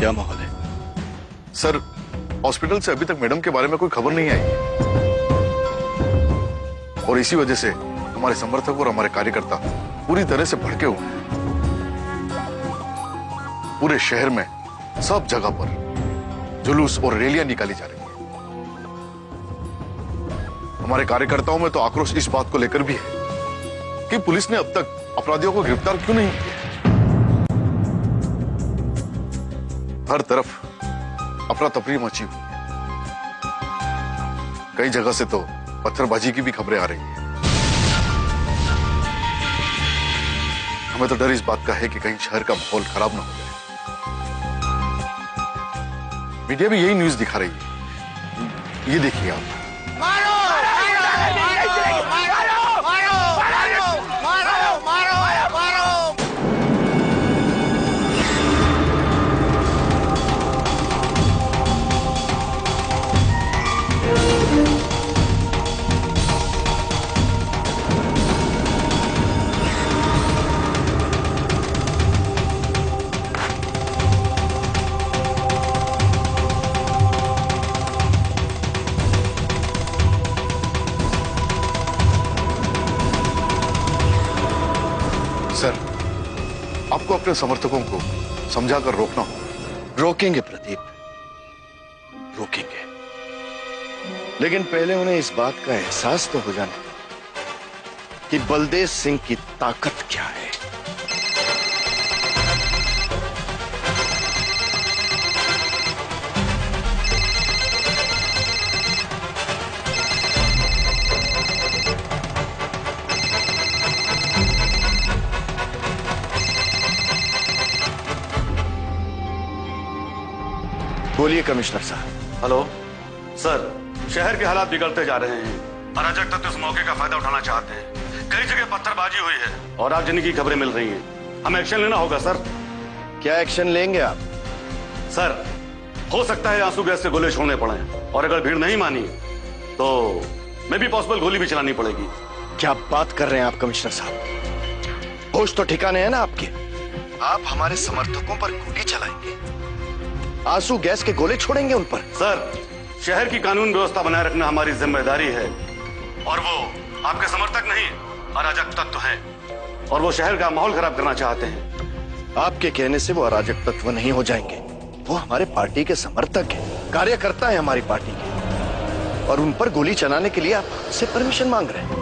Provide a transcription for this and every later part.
क्या माहौल है? सर, हॉस्पिटल से अभी तक मैडम के बारे में कोई खबर नहीं आई और इसी वजह से हमारे समर्थक और हमारे कार्यकर्ता पूरी तरह से भड़के हुए हैं। पूरे शहर में सब जगह पर जुलूस और रैलियां निकाली जा रही है। हमारे कार्यकर्ताओं में तो आक्रोश इस बात को लेकर भी है कि पुलिस ने अब तक अपराधियों को गिरफ्तार क्यों नहीं किया। हर तरफ अफरा तफरी मची हुई है। कई जगह से तो पत्थरबाजी की भी खबरें आ रही हैं। हमें तो डर इस बात का है कि कहीं शहर का माहौल खराब ना हो जाए। मीडिया भी यही न्यूज़ दिखा रही है। ये देखिए आप। सर, आपको अपने समर्थकों को समझाकर रोकना होगा। रोकेंगे प्रदीप, रोकेंगे, लेकिन पहले उन्हें इस बात का एहसास तो हो जाने दो कि बलदेव सिंह की ताकत क्या है। बोलिए कमिश्नर साहब। हेलो सर, शहर के हालात बिगड़ते जा रहे हैं। अराजक तत्व इस मौके का फायदा उठाना चाहते हैं। कई जगह पत्थरबाजी हुई है और आगजनी की खबरें मिल रही हैं। हमें एक्शन लेना होगा सर। क्या एक्शन लेंगे आप? सर, हो सकता है आंसू गैस से गोले छोड़ने पड़े और अगर भीड़ नहीं मानी तो मे भी पॉसिबल गोली भी चलानी पड़ेगी। क्या बात कर रहे हैं आप कमिश्नर साहब? होश तो ठिकाने हैं ना आपके? आप हमारे समर्थकों पर गोली चलाएंगे, आंसू गैस के गोले छोड़ेंगे उन पर? सर, शहर की कानून व्यवस्था बनाए रखना हमारी जिम्मेदारी है और वो आपके समर्थक नहीं अराजक तत्व है और वो शहर का माहौल खराब करना चाहते हैं। आपके कहने से वो अराजक तत्व नहीं हो जाएंगे। वो हमारे पार्टी के समर्थक हैं, कार्यकर्ता हैं हमारी पार्टी के, और उन पर गोली चलाने के लिए आप से परमिशन मांग रहे हैं।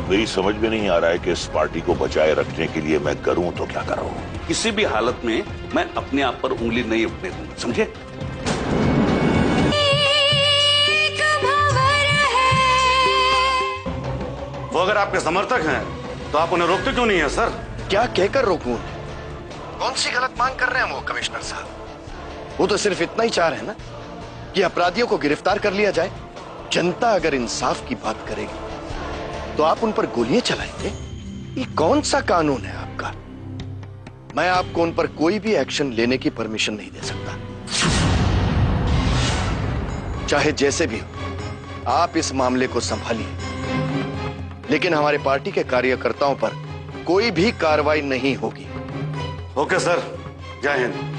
मेरी समझ में नहीं आ रहा है कि इस पार्टी को बचाए रखने के लिए मैं करूं तो क्या करूं। किसी भी हालत में मैं अपने आप पर उंगली नहीं उठने दूंगा, समझे? वो अगर आपके समर्थक हैं तो आप उन्हें रोकते क्यों नहीं है सर? क्या कहकर रोकूं? कौन सी गलत मांग कर रहे हैं वो कमिश्नर साहब? वो तो सिर्फ इतना ही चाह रहे हैं ना कि अपराधियों को गिरफ्तार कर लिया जाए। जनता अगर इंसाफ की बात करेगी तो आप उन पर गोलियां चलाएंगे? ये कौन सा कानून है आपका? मैं आपको उन पर कोई भी एक्शन लेने की परमिशन नहीं दे सकता। चाहे जैसे भी हो, आप इस मामले को संभालिए, लेकिन हमारे पार्टी के कार्यकर्ताओं पर कोई भी कार्रवाई नहीं होगी। ओके सर, जय हिंद।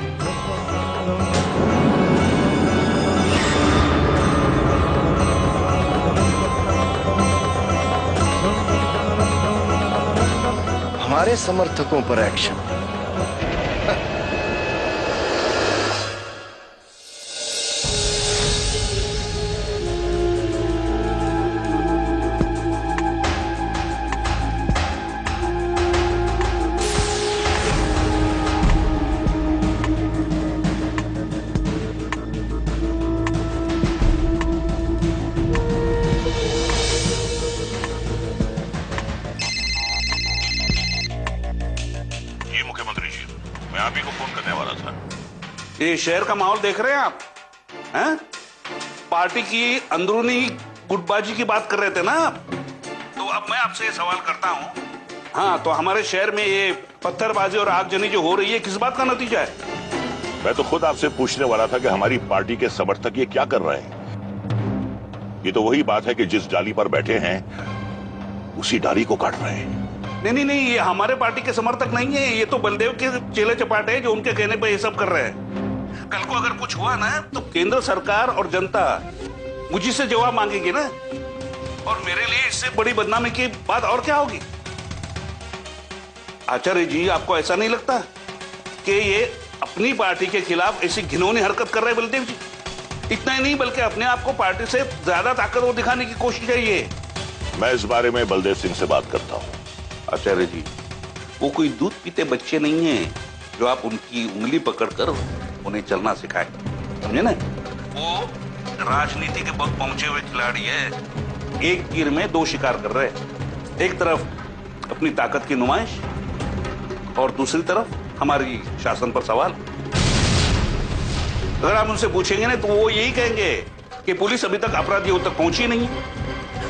हमारे समर्थकों पर एक्शन? मैं आप ही को फोन करने वाला था। ये शहर का माहौल देख रहे हैं आप? हैं? पार्टी की अंदरूनी गुटबाजी की बात कर रहे थे ना आप? तो अब मैं आपसे सवाल करता हूं, हाँ, तो हमारे शहर में ये पत्थरबाजी और आगजनी जो हो रही है, किस बात का नतीजा है? मैं तो खुद आपसे पूछने वाला था कि हमारी पार्टी के समर्थक ये क्या कर रहे हैं। ये तो वही बात है कि जिस डाली पर बैठे हैं उसी डाली को काट रहे हैं। नहीं, ये हमारे पार्टी के समर्थक नहीं है, ये तो बलदेव के चेले चपाटे हैं जो उनके कहने पे ये सब कर रहे हैं। कल को अगर कुछ हुआ ना तो केंद्र सरकार और जनता मुझी से जवाब मांगेगी ना, और मेरे लिए इससे बड़ी बदनामी की बात और क्या होगी। आचार्य जी, आपको ऐसा नहीं लगता कि ये अपनी पार्टी के खिलाफ ऐसी घिनौनी हरकत कर रहे हैं बलदेव जी? इतना ही नहीं बल्कि अपने आप को पार्टी से ज्यादा ताकतवर दिखाने की कोशिश है ये। मैं इस बारे में बलदेव सिंह से बात करता हूँ। आचार्य जी, वो कोई दूध पीते बच्चे नहीं हैं जो आप उनकी उंगली पकड़कर उन्हें चलना सिखाए, समझे ना? वो राजनीति के बहुत पहुंचे हुए खिलाड़ी है। एक तीर में दो शिकार कर रहे हैं, एक तरफ अपनी ताकत की नुमाइश और दूसरी तरफ हमारी शासन पर सवाल। अगर आप उनसे पूछेंगे ना तो वो यही कहेंगे कि पुलिस अभी तक अपराधियों तक पहुंची नहीं है।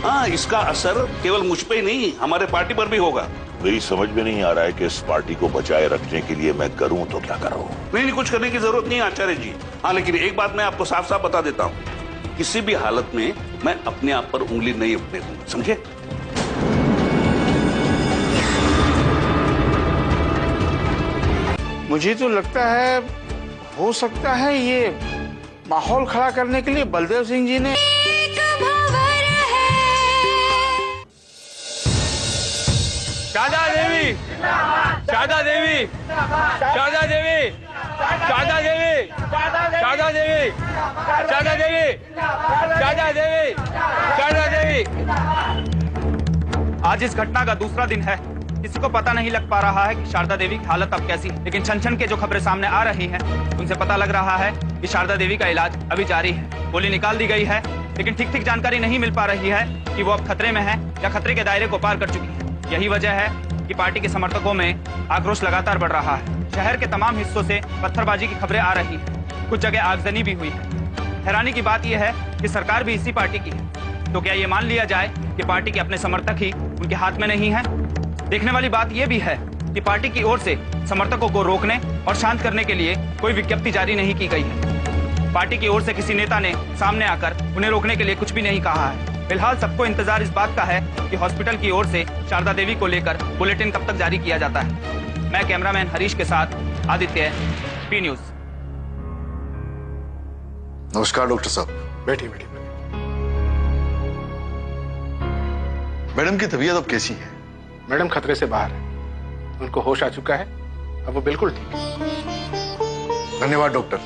हाँ, इसका असर केवल मुझ पे ही नहीं, हमारे पार्टी पर भी होगा। मेरी समझ में नहीं आ रहा है कि इस पार्टी को बचाए रखने के लिए मैं करूं तो क्या करूं। नहीं, कुछ करने की जरूरत नहीं आचार्य जी। हाँ, लेकिन एक बात मैं आपको साफ साफ बता देता हूँ, किसी भी हालत में मैं अपने आप पर उंगली नहीं उठने दूंगा, समझे? मुझे तो लगता है हो सकता है ये माहौल खड़ा करने के लिए बलदेव सिंह जी ने शारदा देवी, शारदा देवी, शारदा देवी, शारदा देवी, शारदा देवी, शारदा देवी, शारदा देवी, शारदा देवी। आज इस घटना का दूसरा दिन है। किसी को पता नहीं लग पा रहा है कि शारदा देवी की हालत अब कैसी है, लेकिन छन छन के जो खबरें सामने आ रही हैं, उनसे पता लग रहा है कि शारदा देवी का इलाज अभी जारी है। गोली निकाल दी गई है, लेकिन ठीक ठीक जानकारी नहीं मिल पा रही है कि वो अब खतरे में है या खतरे के दायरे को पार कर चुकी है। यही वजह है कि पार्टी के समर्थकों में आक्रोश लगातार बढ़ रहा है। शहर के तमाम हिस्सों से पत्थरबाजी की खबरें आ रही हैं। कुछ जगह आगजनी भी हुई है। हैरानी की बात यह है कि सरकार भी इसी पार्टी की है। तो क्या ये मान लिया जाए कि पार्टी के अपने समर्थक ही उनके हाथ में नहीं है? देखने वाली बात यह भी है कि पार्टी की ओर से समर्थकों को रोकने और शांत करने के लिए कोई विज्ञप्ति जारी नहीं की गई है। पार्टी की ओर से किसी नेता ने सामने आकर उन्हें रोकने के लिए कुछ भी नहीं कहा है। फिलहाल सबको इंतजार इस बात का है कि हॉस्पिटल की ओर से शारदा देवी को लेकर बुलेटिन कब तक जारी किया जाता है। मैं कैमरामैन हरीश के साथ आदित्य, पी न्यूज। नमस्कार डॉक्टर साहब। बैठी बैठी बैठी। मैडम की तबीयत अब कैसी है? मैडम खतरे से बाहर है, उनको होश आ चुका है, अब वो बिल्कुल ठीक है। धन्यवाद डॉक्टर,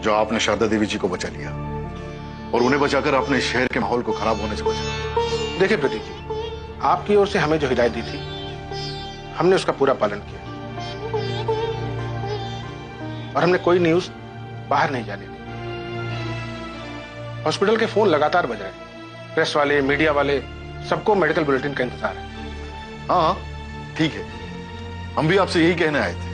जो आपने शारदा देवी जी को बचा लिया और उन्हें बचाकर आपने इस शहर के माहौल को खराब होने से बचाया। देखिए प्रदीप जी, आपकी ओर से हमें जो हिदायत दी थी हमने उसका पूरा पालन किया और हमने कोई न्यूज बाहर नहीं जाने दी। हॉस्पिटल के फोन लगातार बज रहे हैं, प्रेस वाले, मीडिया वाले, सबको मेडिकल बुलेटिन का इंतजार है। हाँ ठीक है, हम भी आपसे यही कहने आए थे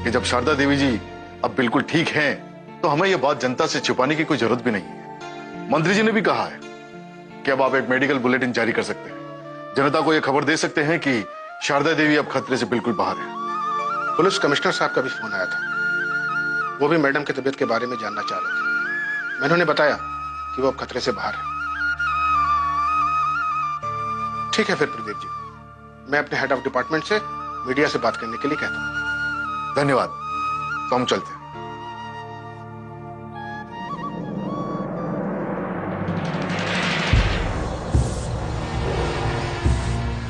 कि जब शारदा देवी जी अब बिल्कुल ठीक हैं तो हमें यह बात जनता से छुपाने की कोई जरूरत भी नहीं है। मंत्री जी ने भी कहा है कि अब आप एक मेडिकल बुलेटिन जारी कर सकते हैं, जनता को यह खबर दे सकते हैं कि शारदा देवी अब खतरे से बिल्कुल बाहर है। पुलिस कमिश्नर साहब का भी फोन आया था, वो भी मैडम की तबीयत के बारे में जानना चाह रहे थे। मैंने उन्हें बताया कि वो अब खतरे से बाहर है। ठीक है फिर प्रदीप जी, मैं अपने हेड ऑफ डिपार्टमेंट से मीडिया से बात करने के लिए कहता हूँ। धन्यवाद, तो हम चलते हैं।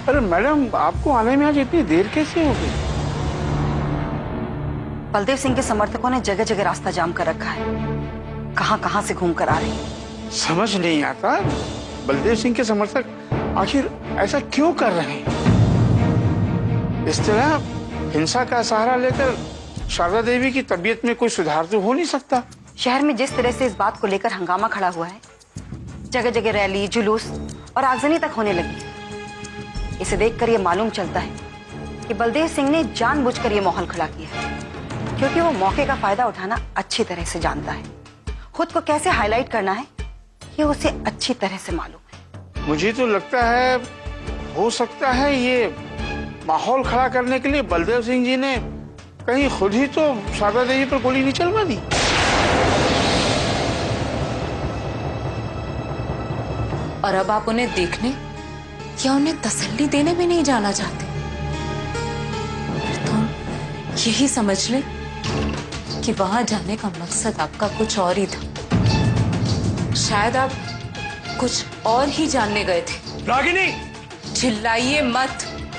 अरे मैडम, आपको आने में आज इतनी देर कैसे हो गई? बलदेव सिंह के समर्थकों ने जगह जगह रास्ता जाम कर रखा है, कहां कहां से घूम कर आ रहे हैं। समझ नहीं आता बलदेव सिंह के समर्थक आखिर ऐसा क्यों कर रहे हैं। इस तरह हिंसा का सहारा लेकर शारदा देवी की तबीयत में कोई सुधार तो हो नहीं सकता। शहर में जिस तरह से इस बात को लेकर हंगामा खड़ा हुआ है, जगह जगह रैली, जुलूस और आगजनी तक होने लगी है। इसे देखकर यह मालूम चलता है कि बलदेव सिंह ने जानबूझकर यह माहौल खड़ा किया है, क्योंकि वो मौके का फायदा उठाना अच्छी तरह से जानता है। खुद को कैसे हाईलाइट करना है ये उसे अच्छी तरह से मालूम है। मुझे तो लगता है हो सकता है ये माहौल खड़ा करने के लिए बलदेव सिंह जी ने कहीं खुद ही तो शारदा देवी पर गोली नहीं चलवा दी। और अब आप उन्हें देखने या उन्हें तसल्ली देने भी नहीं जाना चाहते। फिर तो हम यही समझ लें कि वहां जाने का मकसद आपका कुछ और ही था। शायद आप कुछ और ही जानने गए थे। रागिनी, चिल्लाइए मत।